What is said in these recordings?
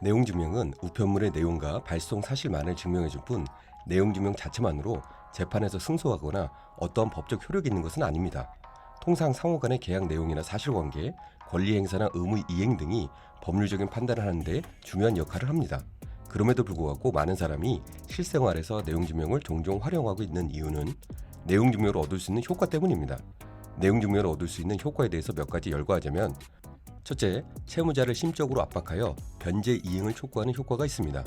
내용증명은 우편물의 내용과 발송 사실만을 증명해줄 뿐 내용증명 자체만으로 재판에서 승소하거나 어떠한 법적 효력이 있는 것은 아닙니다. 통상 상호 간의 계약 내용이나 사실관계, 권리행사나 의무 이행 등이 법률적인 판단을 하는데 중요한 역할을 합니다. 그럼에도 불구하고 많은 사람이 실생활에서 내용증명을 종종 활용하고 있는 이유는 내용증명을 얻을 수 있는 효과 때문입니다. 내용증명을 얻을 수 있는 효과에 대해서 몇 가지 열거하자면, 첫째, 채무자를 심적으로 압박하여 변제 이행을 촉구하는 효과가 있습니다.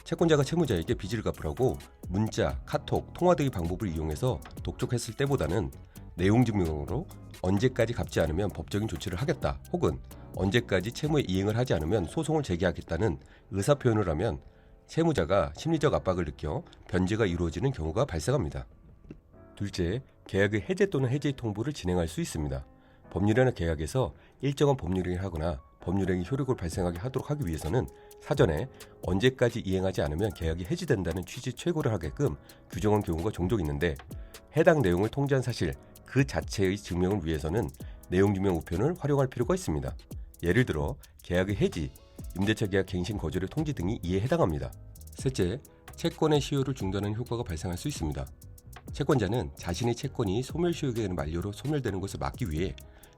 채권자가 채무자에게 빚을 갚으라고 문자, 카톡, 통화 등의 방법을 이용해서 독촉했을 때보다는 내용증명으로 언제까지 갚지 않으면 법적인 조치를 하겠다, 혹은 언제까지 채무에 이행을 하지 않으면 소송을 제기하겠다는 의사표현을 하면 채무자가 심리적 압박을 느껴 변제가 이루어지는 경우가 발생합니다. 둘째, 계약의 해제 또는 해지 통보를 진행할 수 있습니다. 법률이나 계약에서 일정한 법률행위를 하거나 법률행위 효력을 발생하게 하도록 하기 위해서는 사전에 언제까지 이행하지 않으면 계약이 해지된다는 취지 최고를 하게끔 규정한 경우가 종종 있는데, 해당 내용을 통지한 사실 그 자체의 증명을 위해서는 내용증명 우편을 활용할 필요가 있습니다. 예를 들어 계약의 해지, 임대차 계약 갱신 거절의 통지 등이 이에 해당합니다. 셋째, 채권의 시효를 중단하는 효과가 발생할 수 있습니다. 채권자는 자신의 채권이 소멸시효에 대한 만료로 소멸되는 것을 막기 위해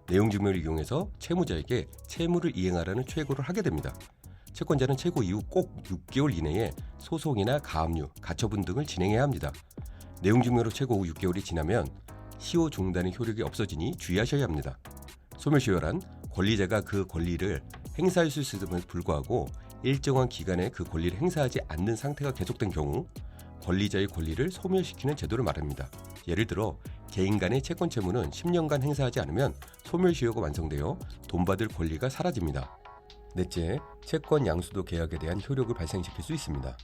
내용증명을 이용해서 채무자에게 채무를 이행하라는 최고를 하게 됩니다. 채권자는 최고 이후 꼭 6개월 이내에 소송이나 가압류, 가처분 등을 진행해야 합니다. 내용증명으로 최고 후 6개월이 지나면 시효 중단의 효력이 없어지니 주의하셔야 합니다. 소멸시효란 권리자가 그 권리를 행사할 수 있음에도 불구하고 일정한 기간에 그 권리를 행사하지 않는 상태가 계속된 경우 권리자의 권리를 소멸시키는 제도를 말합니다. 예를 들어 개인 간의 채권 채무는 10년간 행사하지 않으면 소멸시효가 완성되어 돈 받을 권리가 사라집니다. 넷째, 채권 양수도 계약에 대한 효력을 발생시킬 수 있습니다.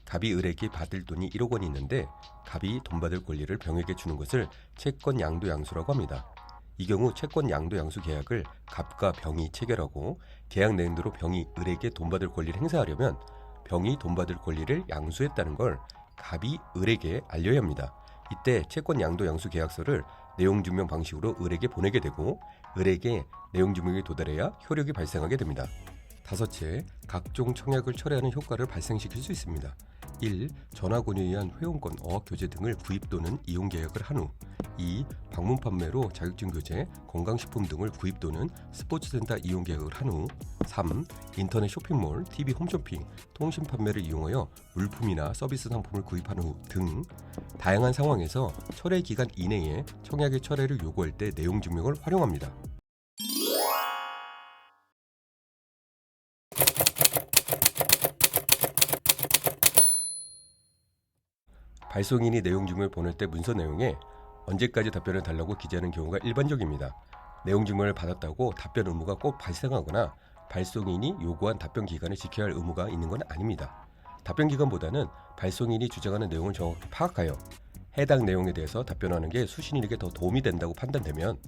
갑이 을에게 받을 돈이 1억 원이 있는데 갑이 돈 받을 권리를 병에게 주는 것을 채권 양도 양수라고 합니다. 이 경우 채권 양도 양수 계약을 갑과 병이 체결하고 계약 내용대로 병이 을에게 돈 받을 권리를 행사하려면 병이 돈 받을 권리를 양수했다는 걸 갑이 을에게 알려야 합니다. 이때 채권 양도 양수 계약서를 내용증명 방식으로 을에게 보내게 되고 을에게 내용증명이 도달해야 효력이 발생하게 됩니다. 다섯째, 각종 청약을 철회하는 효과를 발생시킬 수 있습니다. 1. 전화 권유에 의한 회원권, 어학 교재 등을 구입 또는 이용 계약을 한 후 2. 방문 판매로 자격증 교재, 건강식품 등을 구입 또는 스포츠센터 이용 계약을 한 후 3. 인터넷 쇼핑몰, TV 홈쇼핑, 통신 판매를 이용하여 물품이나 서비스 상품을 구입한 후 등 다양한 상황에서 철회 기간 이내에 청약의 철회를 요구할 때 내용 증명을 활용합니다. 발송인이 내용 증명을 보낼 때 문서 내용에 언제까지 답변을 달라고 기재하는 경우가 일반적입니다. 내용 증명을 받았다고 답변 의무가 꼭 발생하거나 발송인이 요구한 답변 기간을 지켜야 할 의무가 있는 건 아닙니다. 답변 기간보다는 발송인이 주장하는 내용을 정확히 파악하여 해당 내용에 대해서 답변하는 게 수신인에게 더 도움이 된다고 판단되면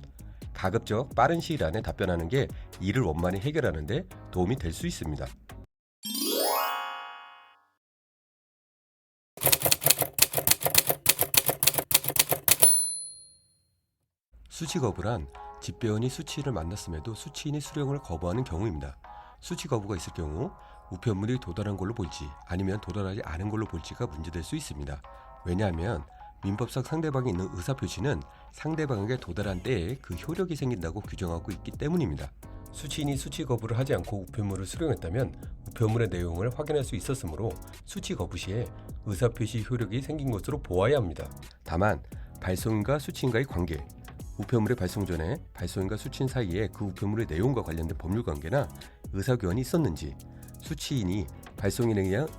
가급적 빠른 시일 안에 답변하는 게 이를 원만히 해결하는 데 도움이 될 수 있습니다. 수취 거부란 집배원이 수취인을 만났음에도 수취인이 수령을 거부하는 경우입니다. 수취 거부가 있을 경우 우편물이 도달한 걸로 볼지 아니면 도달하지 않은 걸로 볼지가 문제될 수 있습니다. 왜냐하면 민법상 상대방이 있는 의사표시는 상대방에게 도달한 때에 그 효력이 생긴다고 규정하고 있기 때문입니다. 수취인이 수취 거부를 하지 않고 우편물을 수령했다면 우편물의 내용을 확인할 수 있었으므로 수취 거부 시에 의사표시 효력이 생긴 것으로 보아야 합니다. 다만 발송인과 수취인과의 관계, 우편물의 발송 전에 발송인과 수취인 사이에 그 우편물의 내용과 관련된 법률 관계나 의사교환이 있었는지, 수취인이 발송인에 의한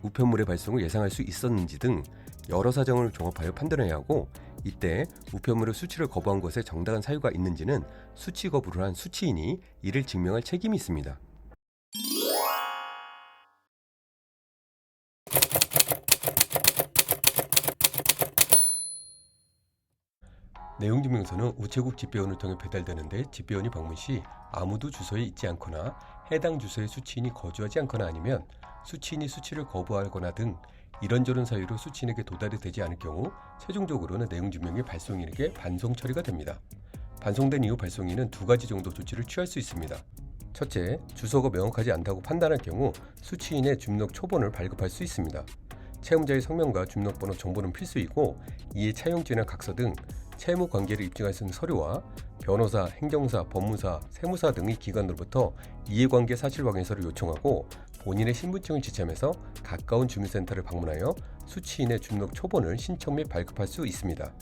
우편물의 발송을 예상할 수 있었는지 등 여러 사정을 종합하여 판단해야 하고, 이때 우편물의 수취를 거부한 것에 정당한 사유가 있는지는 수취 거부를 한 수취인이 이를 증명할 책임이 있습니다. 내용증명서는 우체국 집배원을 통해 배달되는데 집배원이 방문 시 아무도 주소에 있지 않거나 해당 주소에 수취인이 거주하지 않거나 아니면 수취인이 수취를 거부하거나 등 이런저런 사유로 수취인에게 도달이 되지 않을 경우 최종적으로는 내용증명이 발송인에게 반송 처리가 됩니다. 반송된 이후 발송인은 두 가지 정도 조치를 취할 수 있습니다. 첫째, 주소가 명확하지 않다고 판단할 경우 수취인의 주민등록 초본을 발급할 수 있습니다. 채무자의 성명과 주민등록번호 정보는 필수이고 이에 차용증이나 각서 등 채무 관계를 입증할 수 있는 서류와 변호사, 행정사, 법무사, 세무사 등의 기관으로부터 이해관계 사실 확인서를 요청하고 본인의 신분증을 지참해서 가까운 주민센터를 방문하여 수취인의 주민등록 초본을 신청 및 발급할 수 있습니다.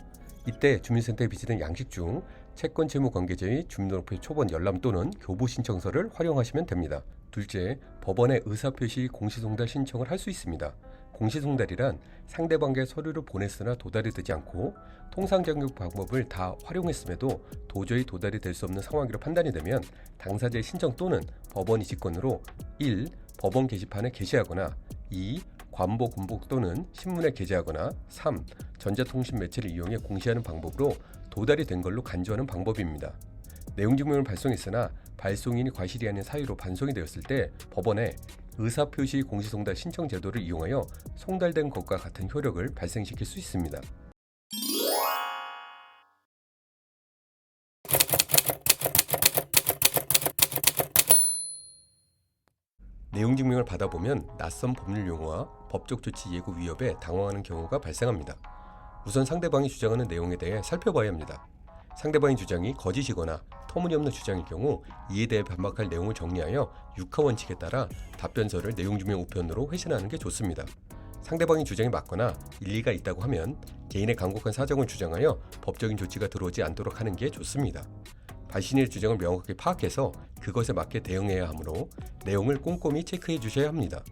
이때 주민센터에 비치된 양식 중 채권 채무 관계자의 주민등록표 초본 열람 또는 교부 신청서를 활용하시면 됩니다. 둘째, 법원에 의사표시 공시송달 신청을 할 수 있습니다. 공시송달이란 상대방에게 서류를 보냈으나 도달이 되지 않고 통상적인 방법을 다 활용했음에도 도저히 도달이 될 수 없는 상황으로 판단이 되면 당사자의 신청 또는 법원이 직권으로 1. 법원 게시판에 게시하거나 2. 관보 군복 또는 신문에 게재하거나 3. 전자통신 매체를 이용해 공시하는 방법으로 도달이 된 걸로 간주하는 방법입니다. 내용증명을 발송했으나 발송인이 과실이 아닌 사유로 반송이 되었을 때 법원에 의사표시 공시송달 신청 제도를 이용하여 송달된 것과 같은 효력을 발생시킬 수 있습니다. 내용증명을 받아보면 낯선 법률 용어와 법적 조치 예고 위협에 당황하는 경우가 발생합니다. 우선 상대방이 주장하는 내용에 대해 살펴봐야 합니다. 상대방의 주장이 거짓이거나 터무니없는 주장일 경우 이에 대해 반박할 내용을 정리하여 육하원칙에 따라 답변서를 내용증명 우편으로 회신하는 게 좋습니다. 상대방의 주장이 맞거나 일리가 있다고 하면 개인의 간곡한 사정을 주장하여 법적인 조치가 들어오지 않도록 하는 게 좋습니다. 자신의 주장을 명확하게 파악해서 그것에 맞게 대응해야 하므로 내용을 꼼꼼히 체크해 주셔야 합니다.